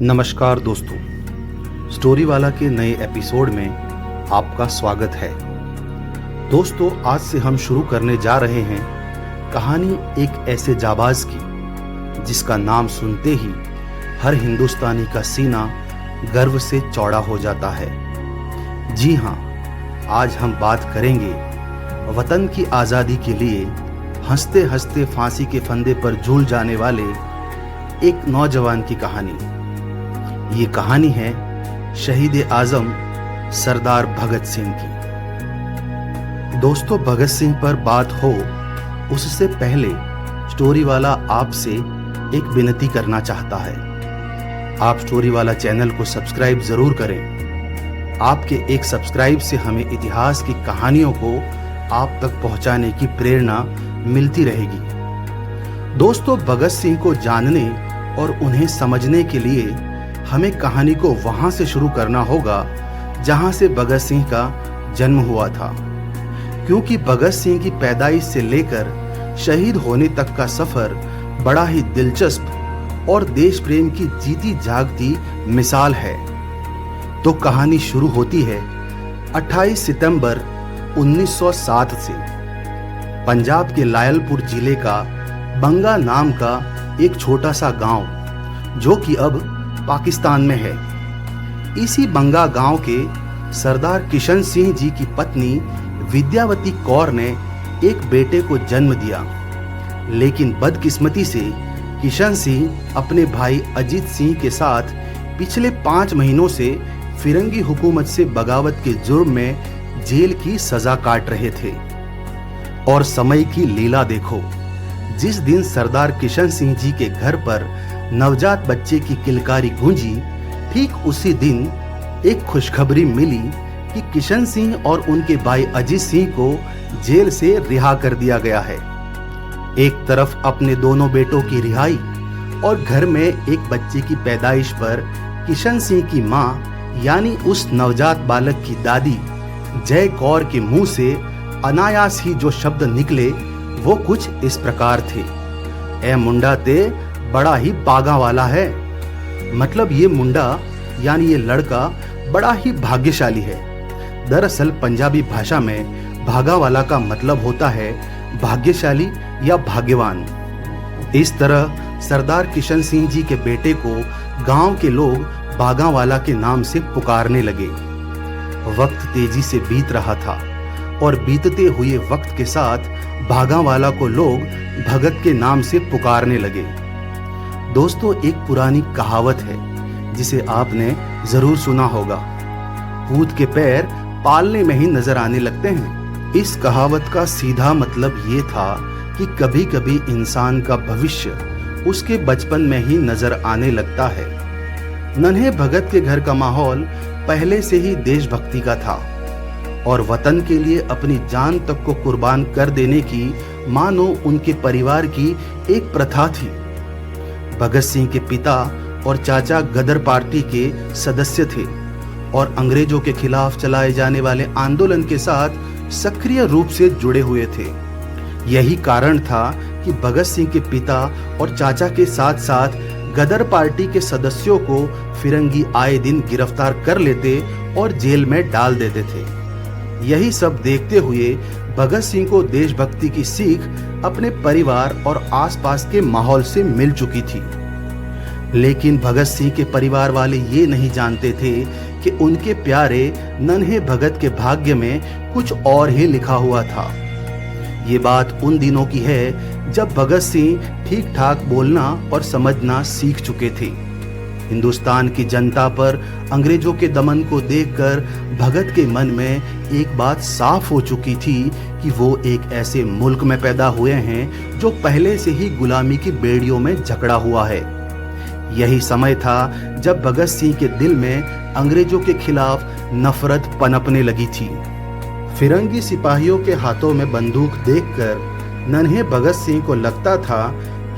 नमस्कार दोस्तों, स्टोरी वाला के नए एपिसोड में आपका स्वागत है। दोस्तों, आज से हम शुरू करने जा रहे हैं कहानी एक ऐसे जाबाज की जिसका नाम सुनते ही हर हिंदुस्तानी का सीना गर्व से चौड़ा हो जाता है। जी हाँ, आज हम बात करेंगे वतन की आज़ादी के लिए हंसते हंसते फांसी के फंदे पर झूल जाने वाले एक नौजवान की कहानी। ये कहानी है शहीद आज़म सरदार भगत सिंह की। दोस्तों, भगत सिंह पर बात हो उससे पहले स्टोरी वाला आपसे एक विनती करना चाहता है। आप स्टोरी वाला चैनल को सब्सक्राइब जरूर करें। आपके एक सब्सक्राइब से हमें इतिहास की कहानियों को आप तक पहुंचाने की प्रेरणा मिलती रहेगी। दोस्तों, भगत सिंह को जानने और उन्हें समझने के लिए हमें कहानी को वहां से शुरू करना होगा जहां से भगत सिंह का जन्म हुआ था, क्योंकि भगत सिंह की पैदाइश से लेकर शहीद होने तक का सफर बड़ा ही दिलचस्प और देश प्रेम की जीती जागती मिसाल है। तो कहानी शुरू होती है 28 सितंबर 1907 से। पंजाब के लायलपुर जिले का बंगा नाम का एक छोटा सा गांव, जो कि अब पाकिस्तान में है। इसी बंगा गांव के सरदार किशन सिंह जी की पत्नी विद्यावती कौर ने एक बेटे को जन्म दिया, लेकिन बदकिस्मती से किशन सिंह अपने भाई अजीत सिंह के साथ पिछले 5 महीनों से फिरंगी हुकूमत से बगावत के जुर्म में जेल की सजा काट रहे थे। और समय की लीला देखो, जिस दिन सरदार किशन सिंह जी के घर पर नवजात बच्चे की किलकारी गूंजी, ठीक उसी दिन एक खुशखबरी मिली कि किशन सिंह और उनके भाई अजीत सिंह को जेल से रिहा कर दिया गया है। एक तरफ अपने दोनों बेटों की रिहाई और घर में एक बच्चे की पैदाइश पर किशन सिंह की मां यानी उस नवजात बालक की दादी जय कौर के मुंह से अनायास ही जो शब्द निकले वो कुछ इस प्रकार थे, ए मुंडा ते बड़ा ही बागा वाला है। मतलब ये मुंडा यानी ये लड़का बड़ा ही भाग्यशाली है। दरअसल पंजाबी भाषा में भागा वाला का मतलब होता है भाग्यशाली या भाग्यवान। इस तरह सरदार किशन सिंह जी के बेटे को गांव के लोग बागा वाला के नाम से पुकारने लगे। वक्त तेजी से बीत रहा था और बीतते हुए वक्त के साथ भागा वाला को लोग भगत के नाम से पुकारने लगे। दोस्तों, एक पुरानी कहावत है जिसे आपने जरूर सुना होगा, पूत के पैर पालने में ही नजर आने लगते हैं। इस कहावत का सीधा मतलब ये था कि कभी कभी इंसान का भविष्य उसके बचपन में ही नजर आने लगता है। नन्हे भगत के घर का माहौल पहले से ही देशभक्ति का था और वतन के लिए अपनी जान तक को कुर्बान कर देने की मानो उनके परिवार की एक प्रथा थी। भगत सिंह के पिता और चाचा गदर पार्टी के सदस्य थे और अंग्रेजों के खिलाफ चलाए जाने वाले आंदोलन के साथ सक्रिय रूप से जुड़े हुए थे। यही कारण था कि भगत सिंह के पिता और चाचा के साथ साथ गदर पार्टी के सदस्यों को फिरंगी आए दिन गिरफ्तार कर लेते और जेल में डाल देते थे। यही सब देखते हुए भगत सिंह को देशभक्ति की सीख अपने परिवार और आसपास के माहौल से मिल चुकी थी। लेकिन भगत सिंह के परिवार वाले ये नहीं जानते थे कि उनके प्यारे नन्हे भगत के भाग्य में कुछ और ही लिखा हुआ था। ये बात उन दिनों की है जब भगत सिंह ठीक ठाक बोलना और समझना सीख चुके थे। हिंदुस्तान की जनता पर अंग्रेजों के दमन को देखकर भगत के मन में एक बात साफ हो चुकी थी कि वो एक ऐसे मुल्क में पैदा हुए हैं जो पहले से ही गुलामी की बेड़ियों में जकड़ा हुआ है। यही समय था जब भगत सिंह के दिल में अंग्रेजों के खिलाफ नफरत पनपने लगी थी। फिरंगी सिपाहियों के हाथों में बंदूक देखकर नन्हे भगत सिंह को लगता था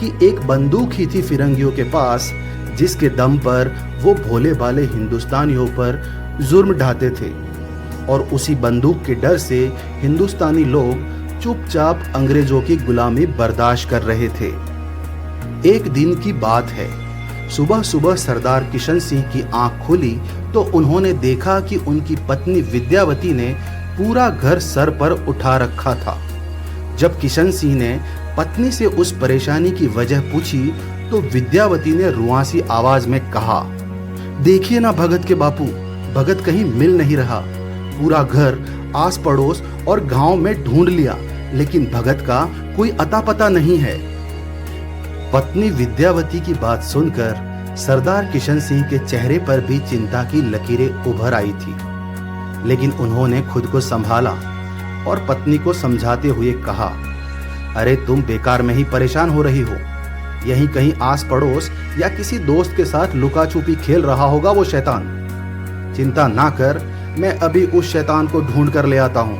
कि एक बंदूक ही थी फिरंगियों के पास, जिसके दम पर वो भोले भाले हिंदुस्तानियों पर जुर्म ढाते थे और उसी बंदूक के डर से हिंदुस्तानी लोग चुपचाप अंग्रेजों की गुलामी बर्दाश्त कर रहे थे। एक दिन की बात है, सुबह सुबह सरदार किशन सिंह की आंख खुली तो उन्होंने देखा कि उनकी पत्नी विद्यावती ने पूरा घर सर पर उठा रखा था। जब किशन सिंह ने पत्नी से उस परेशानी की वजह पूछी तो विद्यावती ने रुआंसी आवाज में कहा, देखिए ना भगत के बापू, भगत कहीं मिल नहीं रहा। पूरा घर, आस पड़ोस और गांव में ढूंढ लिया, लेकिन भगत का कोई अता पता नहीं है। पत्नी विद्यावती की बात सुनकर सरदार किशन सिंह के चेहरे पर भी चिंता की लकीरें उभर आई थी, लेकिन उन्होंने खुद को संभाला और पत्नी को समझाते हुए कहा, अरे तुम बेकार में ही परेशान हो रही हो। यहीं कहीं आस पड़ोस या किसी दोस्त के साथ लुका छुपी खेल रहा होगा वो शैतान। चिंता ना कर, मैं अभी उस शैतान को ढूंढ कर ले आता हूं।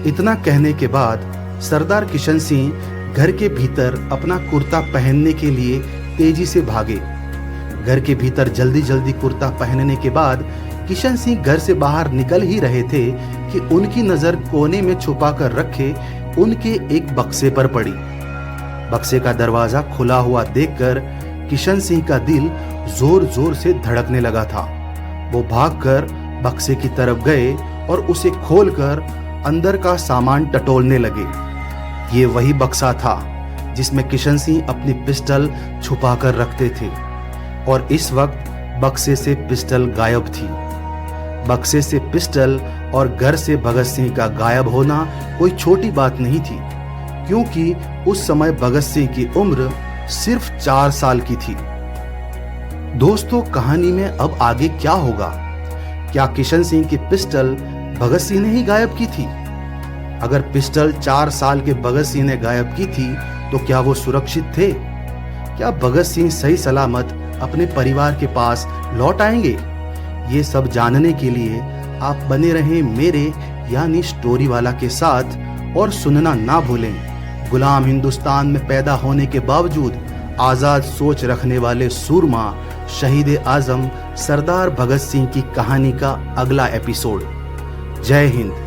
इतना कहने के बाद सरदार किशन सिंह घर के भीतर अपना कुर्ता पहनने के लिए तेजी से भागे। घर के भीतर जल्दी जल्दी कुर्ता पहनने के बाद किशन सिंह घर से बाहर निकल ही रहे थे कि उनकी नजर कोने में छुपा कर रखे उनके एक बक्से पर पड़ी। बक्से का दरवाजा खुला हुआ देखकर किशन सिंह का दिल जोर जोर से धड़कने लगा था। वो भागकर बक्से की तरफ गए और उसे खोलकर अंदर का सामान टटोलने लगे। ये वही बक्सा था जिसमें किशन सिंह अपनी पिस्टल छुपा कर रखते थे, और इस वक्त बक्से से पिस्टल गायब थी। बक्से से पिस्टल और घर से भगत सिंह का गायब होना कोई छोटी बात नहीं थी, क्योंकि उस समय भगत सिंह की उम्र सिर्फ 4 साल की थी। दोस्तों, कहानी में अब आगे क्या होगा? क्या किशन सिंह की पिस्टल भगत सिंह ने ही गायब की थी? अगर पिस्टल 4 साल के भगत सिंह ने गायब की थी तो क्या वो सुरक्षित थे? क्या भगत सिंह सही सलामत अपने परिवार के पास लौट आएंगे? ये सब जानने के लिए आप बने रहें मेरे यानी स्टोरी वाला के साथ, और सुनना ना भूलें गुलाम हिंदुस्तान में पैदा होने के बावजूद आज़ाद सोच रखने वाले सूरमा शहीद आज़म सरदार भगत सिंह की कहानी का अगला एपिसोड। जय हिंद।